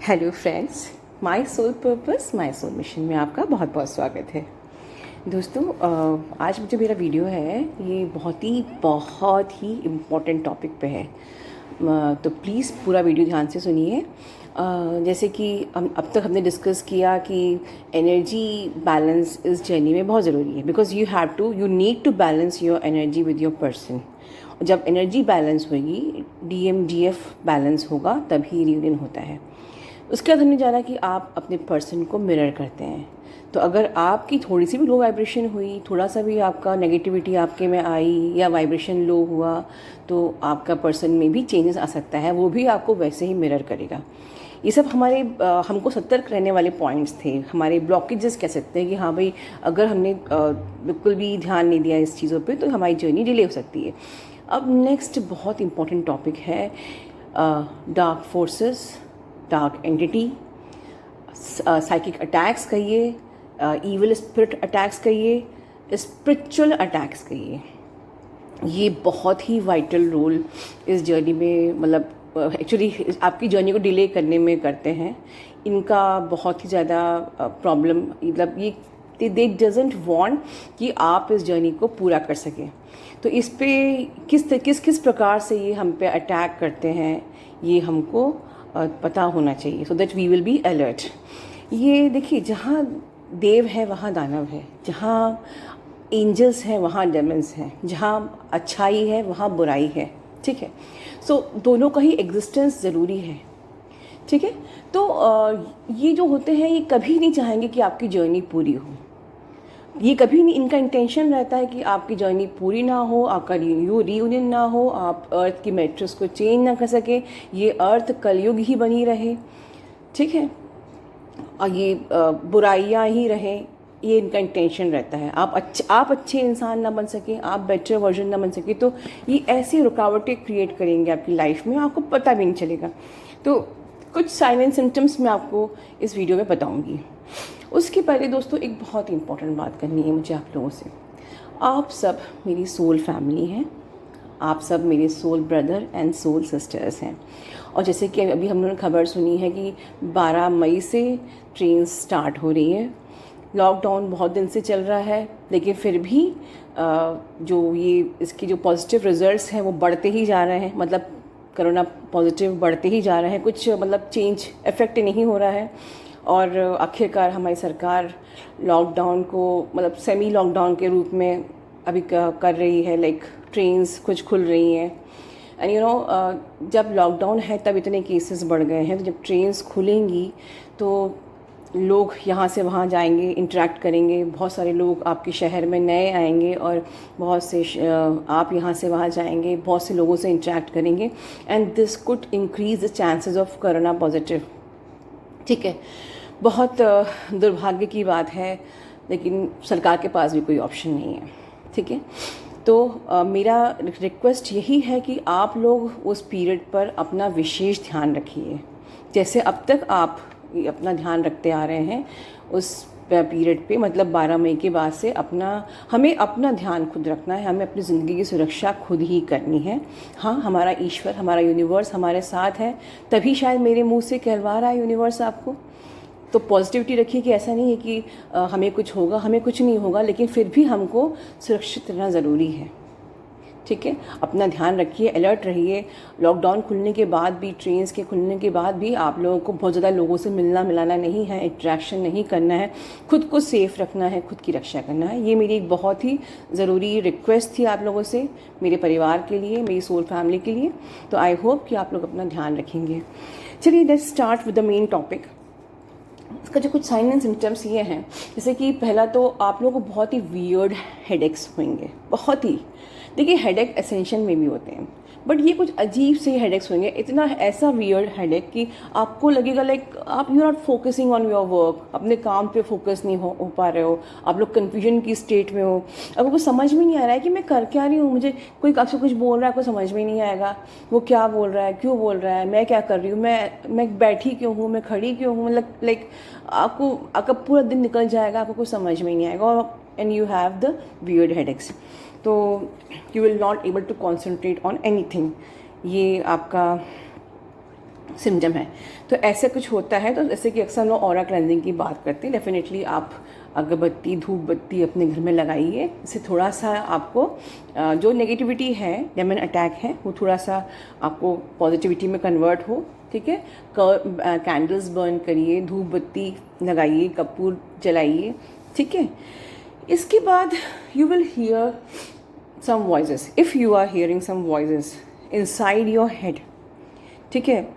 Hello friends, my soul purpose my soul mission में आपका बहुत बहुत स्वागत है। दोस्तों, आज जो मेरा वीडियो है ये बहुत ही इम्पोर्टेंट टॉपिक पे है। तो प्लीज़ पूरा वीडियो ध्यान से सुनिए। जैसे कि हम अब तक हमने डिस्कस किया कि एनर्जी बैलेंस इस जर्नी में बहुत ज़रूरी है, because you need to balance your energy with your person. जब एनर्जी बैलेंस होगी, DMDF बैलेंस होगा, तभी रियूनियन होता है। उसके बाद हमने जाना कि आप अपने पर्सन को मिरर करते हैं। तो अगर आपकी थोड़ी सी भी लो वाइब्रेशन हुई, थोड़ा सा भी आपका नेगेटिविटी आपके में आई या वाइब्रेशन लो हुआ, तो आपका पर्सन में भी चेंजेस आ सकता है, वो भी आपको वैसे ही मिरर करेगा। ये सब हमारे हमको सतर्क रहने वाले पॉइंट्स थे, हमारे ब्लॉकेजेस कह सकते हैं कि हाँ भाई, अगर हमने बिल्कुल भी ध्यान नहीं दिया इस चीज़ों पे तो हमारी जर्नी डिले हो सकती है। अब नेक्स्ट बहुत इंपॉर्टेंट टॉपिक है dark forces, dark entity, psychic attacks कहिए, ईविल स्पिरिट अटैक्स कहिए, स्पिरिचुअल अटैक्स कहिए। ये बहुत ही वाइटल रोल इस जर्नी में, मतलब एक्चुअली आपकी जर्नी को डिले करने में करते हैं। इनका बहुत ही ज़्यादा प्रॉब्लम, मतलब ये दे डजेंट वांट कि आप इस जर्नी को पूरा कर सकें। तो इस पे किस प्रकार से ये हम पे अटैक करते हैं, ये हमको पता होना चाहिए, so that we will be alert. ये देखिए, जहाँ देव है वहाँ दानव है, जहाँ एंजल्स हैं वहाँ डेमन्स हैं, जहाँ अच्छाई है वहाँ बुराई है, ठीक है। सो दोनों का ही एग्जिस्टेंस ज़रूरी है, ठीक है। तो ये जो होते हैं ये कभी नहीं चाहेंगे कि आपकी जर्नी पूरी हो। ये कभी नहीं, इनका इंटेंशन रहता है कि आपकी जर्नी पूरी ना हो, आपका रीयूनियन ना हो, आप अर्थ की मैट्रिक्स को चेंज ना कर सके, ये अर्थ कलयुग ही बनी रहे, ठीक है, और ये बुराइयाँ ही रहें, ये इनका इंटेंशन रहता है। आप अच्छे इंसान ना बन सके, आप बेटर वर्जन ना बन सके, तो ये ऐसी रुकावटें क्रिएट करेंगे आपकी लाइफ में, आपको पता भी नहीं चलेगा। तो कुछ साइन एंड सिम्टम्स मैं आपको इस वीडियो में बताऊंगी। उसके पहले दोस्तों एक बहुत इंपॉर्टेंट बात करनी है मुझे आप लोगों से। आप सब मेरी सोल फैमिली हैं, आप सब मेरे soul brother and soul sisters हैं। और जैसे कि अभी हम लोगों ने खबर सुनी है कि 12 मई से ट्रेन स्टार्ट हो रही है। लॉकडाउन बहुत दिन से चल रहा है, लेकिन फिर भी जो ये इसके जो पॉजिटिव रिजल्ट्स हैं वो बढ़ते ही जा रहे हैं, मतलब कोरोना पॉजिटिव बढ़ते ही जा रहे हैं, कुछ मतलब चेंज इफेक्ट नहीं हो रहा है। और आखिरकार हमारी सरकार लॉकडाउन को मतलब सेमी लॉकडाउन के रूप में अभी कर रही है, लाइक ट्रेन्स कुछ खुल रही हैं। एंड जब लॉकडाउन है तब इतने केसेस बढ़ गए हैं, तो जब ट्रेन्स खुलेंगी तो लोग यहाँ से वहाँ जाएंगे, इंटरेक्ट करेंगे, बहुत सारे लोग आपके शहर में नए आएंगे और बहुत से आप यहाँ से वहाँ जाएंगे, बहुत से लोगों से इंटरेक्ट करेंगे, and this could increase the chances of corona positive, ठीक है। बहुत दुर्भाग्य की बात है, लेकिन सरकार के पास भी कोई ऑप्शन नहीं है, ठीक है। तो मेरा रिक्वेस्ट यही है कि आप लोग उस पीरियड पर अपना विशेष ध्यान रखिए, जैसे अब तक आप अपना ध्यान रखते आ रहे हैं उस पीरियड पे, मतलब 12 मई के बाद से हमें अपना ध्यान खुद रखना है, हमें अपनी ज़िंदगी की सुरक्षा खुद ही करनी है। हाँ, हमारा ईश्वर, हमारा यूनिवर्स हमारे साथ है, तभी शायद मेरे मुंह से कहलवा रहा है यूनिवर्स आपको। तो पॉजिटिविटी रखिए कि ऐसा नहीं है कि हमें कुछ होगा, हमें कुछ नहीं होगा, लेकिन फिर भी हमको सुरक्षित रहना ज़रूरी है, ठीक है। अपना ध्यान रखिए, अलर्ट रहिए। लॉकडाउन खुलने के बाद भी, ट्रेन्स के खुलने के बाद भी आप लोगों को बहुत ज़्यादा लोगों से मिलना मिलाना नहीं है, इंट्रैक्शन नहीं करना है, खुद को सेफ़ रखना है, खुद की रक्षा करना है। ये मेरी एक बहुत ही ज़रूरी रिक्वेस्ट थी आप लोगों से, मेरे परिवार के लिए, मेरी सोल फैमिली के लिए। तो आई होप कि आप लोग अपना ध्यान रखेंगे। चलिए, let's start with the main topic. इसका जो कुछ साइन एंड सिम्टम्स ये हैं, जैसे कि पहला तो आप लोगों को बहुत ही वियर्ड हेडेक्स होंगे, बहुत ही। देखिए, हेडेक असेंशन में भी होते हैं, बट ये कुछ अजीब से हेडेक्स होंगे, इतना ऐसा वियर्ड हेडेक कि आपको लगेगा लाइक आप you not focusing on your work, अपने काम पे फोकस नहीं हो पा रहे हो, आप लोग कन्फ्यूजन की स्टेट में हो, आपको कुछ समझ में नहीं आ रहा है कि मैं कर क्या रही हूँ, मुझे कोई आपसे कुछ बोल रहा है, आपको समझ में नहीं आएगा वो क्या बोल रहा है, क्यों बोल रहा है, मैं क्या कर रही हूँ, मैं बैठी क्यों हूँ, मैं खड़ी क्यों हूँ, मतलब लाइक आपका पूरा दिन निकल जाएगा, आपको कुछ समझ में नहीं आएगा, and you have the weird headaches. तो you will not able to concentrate on anything. ये आपका सिम्टम है। तो ऐसे कुछ होता है, तो जैसे कि अक्सर लोग ऑरा क्लेंजिंग की बात करते हैं, डेफिनेटली आप अगरबत्ती धूप बत्ती अपने घर में लगाइए। इससे थोड़ा सा आपको जो नेगेटिविटी है, डेमन अटैक है, वो थोड़ा सा आपको पॉजिटिविटी में कन्वर्ट हो। ठीक है, कैंडल्स बर्न करिए, धूप बत्ती लगाइए, कपूर जलाइए। ठीक है, इसके बाद you will hear some voices, if you are hearing some voices inside your head. ठीक है,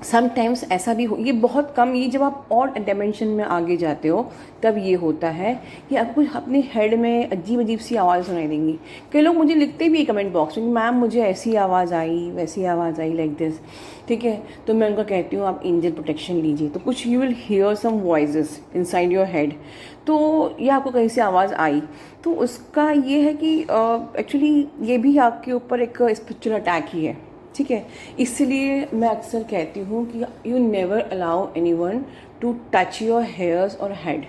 समटाइम्स ऐसा भी हो, ये बहुत कम, ये जब आप और डायमेंशन में आगे जाते हो तब ये होता है कि आपको अपने हेड में अजीब अजीब सी आवाज़ सुनाई देंगी। कई लोग मुझे लिखते भी कमेंट बॉक्स में, मैम मुझे ऐसी आवाज़ आई, वैसी आवाज़ आई, लाइक दिस। ठीक है, तो मैं उनको कहती हूँ आप एंजल प्रोटेक्शन लीजिए। तो कुछ you will hear some voices inside your head, तो ये आपको कहीं से आवाज़ आई, तो उसका ये है कि एक्चुअली ये भी आपके ऊपर एक स्पिरिचुअल अटैक ही है। ठीक है, इसलिए मैं अक्सर कहती हूँ कि you never allow anyone to touch your hairs और हेड।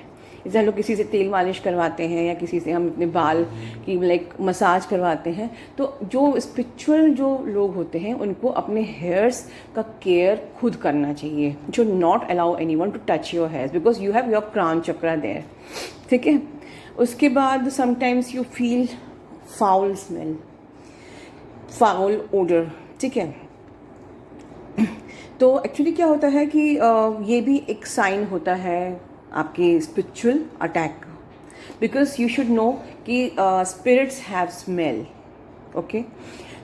जैसे हम लोग किसी से तेल मालिश करवाते हैं या किसी से हम अपने बाल की लाइक मसाज करवाते हैं, तो जो स्पिरिचुअल जो लोग होते हैं उनको अपने हेयर्स का केयर खुद करना चाहिए। जो not allow anyone to touch your hairs because you have your crown chakra there. ठीक है, उसके बाद sometimes you feel foul smell, foul odour. ठीक है, तो एक्चुअली क्या होता है कि ये भी एक साइन होता है आपके स्पिरिचुअल अटैक का, बिकॉज यू शुड नो कि स्पिरिट्स हैव स्मेल। ओके,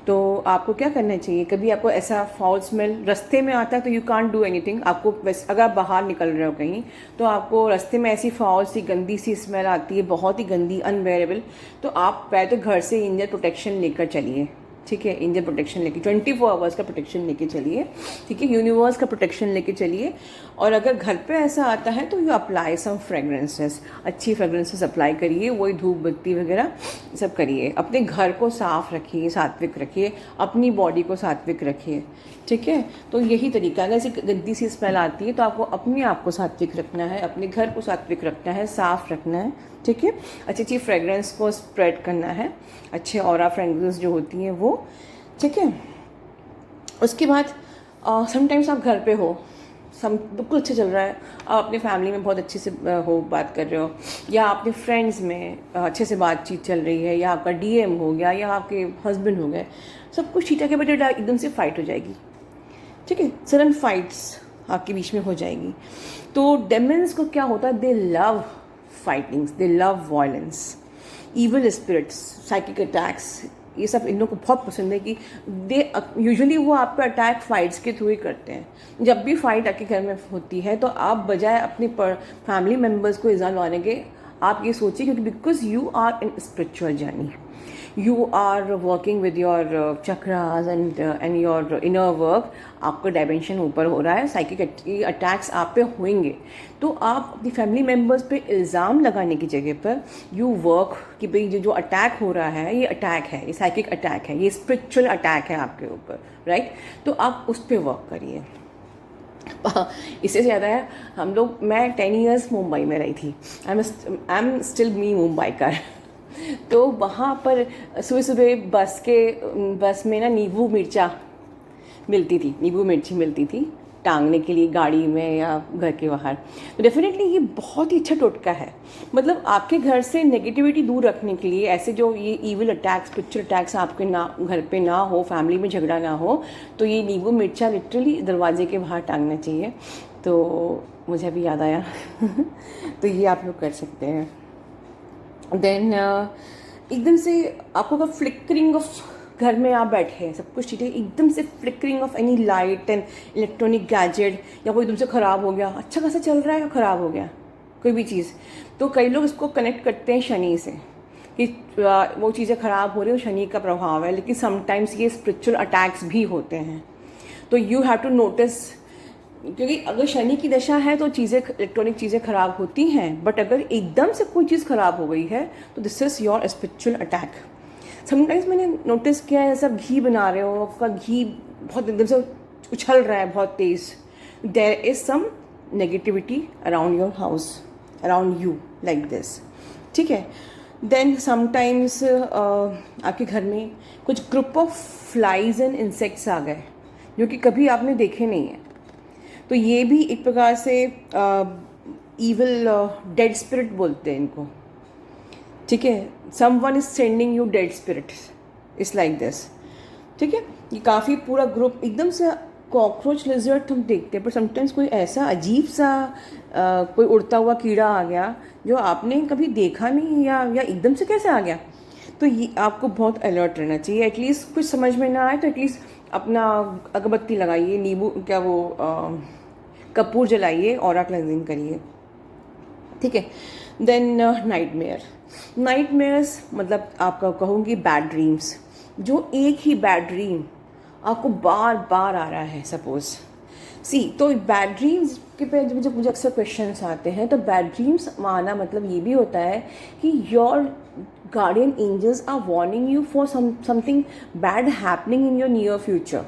तो आपको क्या करना चाहिए, कभी आपको ऐसा फाउल स्मेल रास्ते में आता है तो यू कांट डू एनीथिंग। आपको अगर आप बाहर निकल रहे हो कहीं, तो आपको रास्ते में ऐसी फाउल सी गंदी सी स्मेल आती है, बहुत ही गंदी, अनबेरेबल, तो आप पहले तो घर से एंजल प्रोटेक्शन लेकर चलिए। ठीक है, एंजल प्रोटेक्शन लेके 24 आवर्स का प्रोटेक्शन लेके चलिए। ठीक है, यूनिवर्स का प्रोटेक्शन लेके चलिए। और अगर घर पे ऐसा आता है तो यू अप्लाई सम फ्रेगरेंसेस, अच्छी फ्रेगरेंसेस अप्लाई करिए, वही धूप बत्ती वगैरह सब करिए। अपने घर को साफ रखिए, सात्विक रखिए, अपनी बॉडी को सात्विक रखिए। ठीक है, तो यही तरीका है। अगर ऐसी गंदी सी स्मेल आती है तो आपको अपने आप को सात्विक रखना है, अपने घर को सात्विक रखना है, साफ रखना है। ठीक है, अच्छी अच्छी फ्रेगरेंस को स्प्रेड करना है, अच्छे ऑरा फ्रेगरेंस जो होती हैं वो। ठीक है, उसके बाद समटाइम्स आप घर पे हो, बिल्कुल अच्छा चल रहा है, आप अपनी फैमिली में बहुत अच्छे से हो बात कर रहे हो, या आपके फ्रेंड्स में अच्छे से बातचीत चल रही है, या आपका डीएम हो गया, या आपके हस्बैंड हो गए, सब कुछ ठीक है, बट एकदम से फाइट हो जाएगी। ठीक है, सडन फाइट्स आपके बीच में हो जाएगी। तो डेमन्स को क्या होता है, they love fightings, they love violence, evil spirits, psychic attacks, ये सब इन लोगों को बहुत पसंद है कि दे यूजुअली वो आप पे अटैक फाइट्स के थ्रू ही करते हैं। जब भी फाइट आपके घर में होती है तो आप बजाय अपने फैमिली मेम्बर्स को इल्ज़ाम लगाने के, आप ये सोचिए, क्योंकि because you are in spiritual journey, you are working with your chakras and your inner work, आपका डायमेंशन ऊपर हो रहा है, साइकिक अटैक्स आप पे होंगे। तो आप अपनी फैमिली मेम्बर्स पे इल्ज़ाम लगाने की जगह पर यू वर्क कि भाई जो अटैक हो रहा है, ये अटैक है, ये साइकिक अटैक है, ये स्पिरिचुअल अटैक है आपके ऊपर, राइट? तो आप उस पर वर्क करिए। इससे ज़्यादा है, हम लोग, मैं 10 ईयर्स मुंबई में रही थी, आई एम स्टिल मी मुंबई का। तो वहाँ पर सुबह सुबह बस में ना नींबू मिर्चा मिलती थी, नींबू मिर्ची मिलती थी टांगने के लिए गाड़ी में या घर के बाहर। तो डेफिनेटली ये बहुत ही अच्छा टोटका है, मतलब आपके घर से नेगेटिविटी दूर रखने के लिए, ऐसे जो ये ईविल अटैक्स, स्पिरिचुअल अटैक्स आपके ना घर पे ना हो, फैमिली में झगड़ा ना हो, तो ये नींबू मिर्चा लिटरली दरवाजे के बाहर टांगना चाहिए। तो मुझे अभी याद आया तो ये आप लोग कर सकते हैं। देन एकदम से आपको अगर फ्लिकरिंग ऑफ, घर में आप बैठे हैं, सब कुछ ठीक है, एकदम से flickering of any light and electronic gadget, या कोई एकदम से ख़राब हो गया, अच्छा खासा चल रहा है या ख़राब हो गया कोई भी चीज़, तो कई लोग इसको कनेक्ट करते हैं शनि से कि वो चीज़ें ख़राब हो रही हो, शनि का प्रभाव है। लेकिन समटाइम्स ये स्पिरिचुअल अटैक्स भी होते हैं। तो यू हैव टू नोटिस, क्योंकि अगर शनि की दशा है तो चीज़ें, इलेक्ट्रॉनिक चीज़ें ख़राब होती हैं, बट अगर एकदम से कोई चीज़ ख़राब हो गई है तो this is your spiritual attack. Sometimes मैंने नोटिस किया है, सब घी बना रहे हो, आपका घी बहुत एकदम से उछल रहा है बहुत तेज़, there is some negativity around your house, around you, like this. ठीक है, देन समटाइम्स आपके घर में कुछ group of flies and insects आ गए, जो कि कभी आपने देखे नहीं है। तो ये भी एक प्रकार से ईविल डेड स्पिरिट बोलते हैं इनको, ठीक है। Someone is sending you dead spirit, it's like this, ठीक है। ये काफ़ी पूरा ग्रुप एकदम से कॉकरोच लिजर्ड हम देखते हैं, पर समटाइम्स कोई ऐसा अजीब सा कोई उड़ता हुआ कीड़ा आ गया जो आपने कभी देखा नहीं, या एकदम से कैसे आ गया। तो ये आपको बहुत अलर्ट रहना चाहिए। एटलीस्ट कुछ समझ में ना आए तो एटलीस्ट अपना अगरबत्ती लगाइए, नींबू क्या वो कपूर जलाइए, ऑरा क्लेंजिंग करिए, ठीक है। देन नाइटमेयर्स मतलब आपका कहूँगी बैड ड्रीम्स, जो एक ही बैड ड्रीम आपको बार बार आ रहा है सपोज तो बैड ड्रीम्स के पे जब मुझे अक्सर क्वेश्चंस आते हैं, तो बैड ड्रीम्स आना मतलब ये भी होता है कि your guardian angels are warning you for something bad happening in your near future,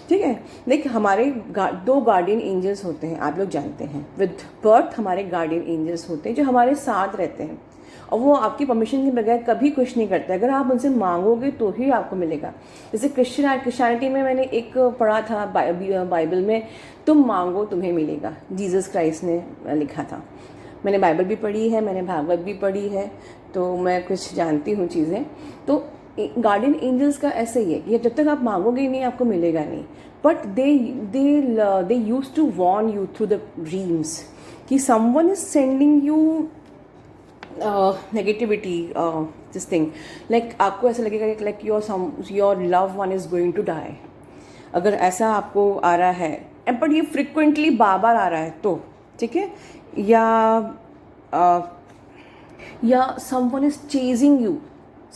ठीक है। लाइक हमारे दो गार्डियन एंजल्स होते हैं, आप लोग जानते हैं। विद बर्थ हमारे गार्डियन एंजल्स होते हैं जो हमारे साथ रहते हैं, और वो आपकी परमिशन के बगैर कभी कुछ नहीं करते। अगर आप उनसे मांगोगे तो ही आपको मिलेगा। जैसे क्रिश्चियनिटी में मैंने एक पढ़ा था बाइबल में, तुम मांगो तुम्हें मिलेगा, जीसस क्राइस्ट ने लिखा था। मैंने बाइबल भी पढ़ी है, मैंने भागवत भी पढ़ी है, तो मैं कुछ जानती हूँ चीज़ें। तो गार्डियन एंजल्स का ऐसे ही है कि जब तक आप मांगोगे ही नहीं आपको मिलेगा नहीं, but they use to warn you through the dreams कि someone is sending you negativity, this thing, like आपको ऐसा लगेगा like your love one is going to die. अगर ऐसा आपको आ रहा है, बट ये फ्रिक्वेंटली बार बार आ रहा है तो ठीक है, या someone is chasing you,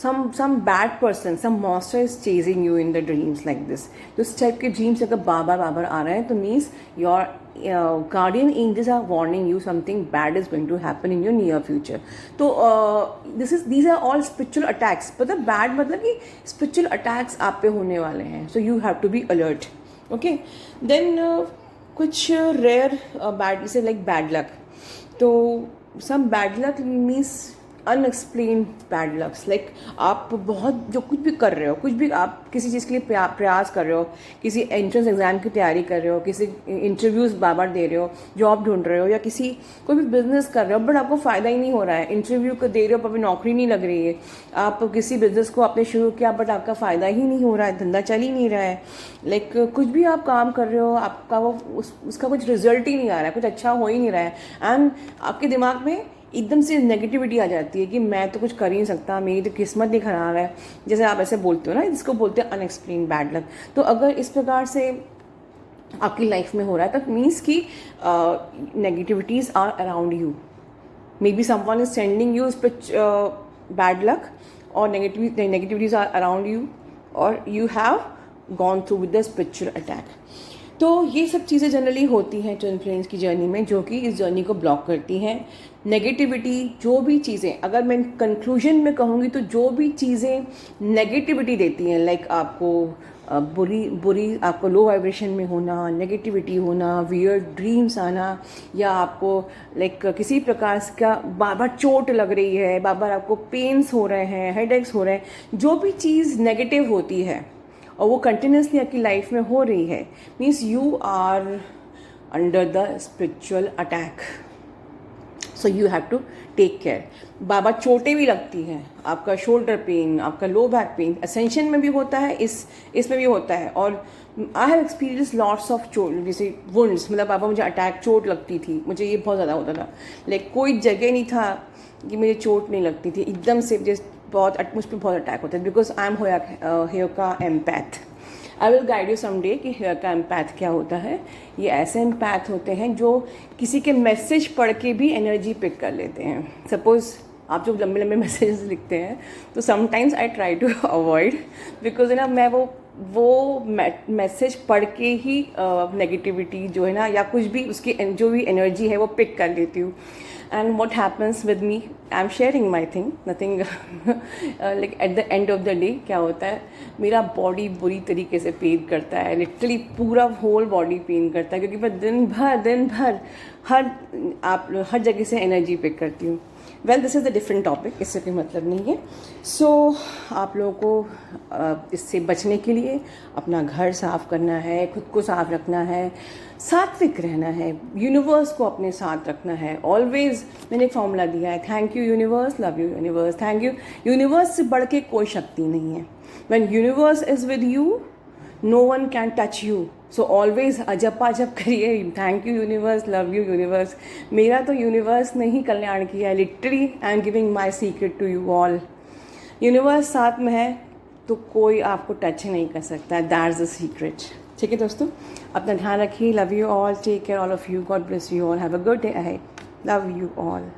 some bad person, some monster is chasing you in the dreams like this. तो इस टाइप के ड्रीम्स अगर बार बार आ रहे हैं तो means your guardian angels are warning you something bad is going to happen in your near future. तो these are all spiritual attacks. मतलब bad मतलब कि spiritual attacks आप पे होने वाले हैं, so you have to be alert. Okay, then कुछ rare bad, जैसे like bad luck. तो some bad luck means unexplained bad lux, like आप बहुत जो कुछ भी कर रहे हो, कुछ भी आप किसी चीज़ के लिए प्रयास कर रहे हो, किसी एंट्रेंस एग्जाम की तैयारी कर रहे हो, किसी इंटरव्यूज़ बार बार दे रहे हो, जॉब ढूंढ रहे हो, या किसी कोई भी बिजनेस कर रहे हो बट आपको फ़ायदा ही नहीं हो रहा है, इंटरव्यू को दे रहे हो पर अभी नौकरी नहीं लग रही है, आप किसी बिजनेस को आपने शुरू किया बट आपका फ़ायदा ही नहीं हो रहा है, धंधा चल ही नहीं रहा है, लाइक कुछ भी आप काम कर रहे हो आपका वो उसका कुछ रिजल्ट ही नहीं आ रहा है, कुछ अच्छा हो ही नहीं रहा है, एंड आपके दिमाग में एकदम से नेगेटिविटी आ जाती है कि मैं तो कुछ कर ही नहीं सकता, मेरी तो किस्मत ही खराब है, जैसे आप ऐसे बोलते हो ना, जिसको बोलते हैं अनएक्सप्लेन बैड लक। तो अगर इस प्रकार से आपकी लाइफ में हो रहा है तो मीन्स कि negativities are around you, may be someone is sending you bad luck, और नेगेटिविटीज़ आर अराउंड यू, और you have gone through with the spiritual attack. तो ये सब चीज़ें जनरली होती हैं ट्विन फ्लेम्स की जर्नी में, जो कि इस जर्नी को ब्लॉक करती हैं। नेगेटिविटी, जो भी चीज़ें, अगर मैं कंक्लूजन में कहूँगी तो जो भी चीज़ें नेगेटिविटी देती हैं, लाइक आपको बुरी आपको लो वाइब्रेशन में होना, नेगेटिविटी होना, वियर्ड ड्रीम्स आना, या आपको लाइक किसी प्रकार का बार बार चोट लग रही है, बार बार आपको पेन्स हो रहे हैं, हेडेक्स हो रहे हैं, जो भी चीज़ नेगेटिव होती है और वो कंटिन्यूसली आपकी लाइफ में हो रही है, means you are under the spiritual attack, so you have to take care. बाबा चोटें भी लगती हैं, आपका शोल्डर पेन, आपका लो बैक पेन असेंशन में भी होता है, इसमें भी होता है, और I have experience lots of चोट, जैसे वुंड्स, मतलब बाबा मुझे अटैक चोट लगती थी, मुझे ये बहुत ज़्यादा होता था, लाइक कोई जगह नहीं था कि मुझे चोट नहीं लगती थी, एकदम से जैसे मुझ पर बहुत अटैक होता है, बिकॉज आई एम हेयर का empath. I will guide you someday कि हेयर का एम्पैथ क्या होता है। ये ऐसे एम्पैथ होते हैं जो किसी के मैसेज पढ़ के भी एनर्जी पिक कर लेते हैं। सपोज आप जो लंबे लंबे मैसेजेस लिखते हैं तो sometimes I try to avoid, because ना मैं वो मैसेज पढ़ के ही नेगेटिविटी जो है ना, या कुछ भी उसकी जो भी एनर्जी है वो पिक कर लेती हूँ। And what happens with me, I am sharing my thing, nothing, like at the end of the day क्या होता है, मेरा बॉडी बुरी तरीके से पेन करता है, लिटरली पूरा होल बॉडी पेन करता है, क्योंकि मैं दिन भर हर जगह से एनर्जी पिक करती हूँ। Well this is the different topic, इससे कोई मतलब नहीं है। सो आप लोगों को इससे बचने के लिए अपना घर साफ़ करना है, खुद को साफ़ रखना है, सात्विक रहना है, यूनिवर्स को अपने साथ रखना है ऑलवेज। मैंने एक फॉर्मूला दिया है, thank you universe, love you universe, thank you universe से बढ़ के कोई शक्ति नहीं है। When universe is with you no one can touch you. So always अजब अजब करिए, thank you universe, love you universe. मेरा तो यूनिवर्स ने ही कल्याण किया है, literally I am giving my secret to you all. Universe साथ में है तो कोई आपको टच नहीं कर सकता है, दैट इज़ द सीक्रेट। ठीक है दोस्तों, अपना ध्यान रखिए, love you all, take care all of you, God bless you all, have a good day ahead, love you all.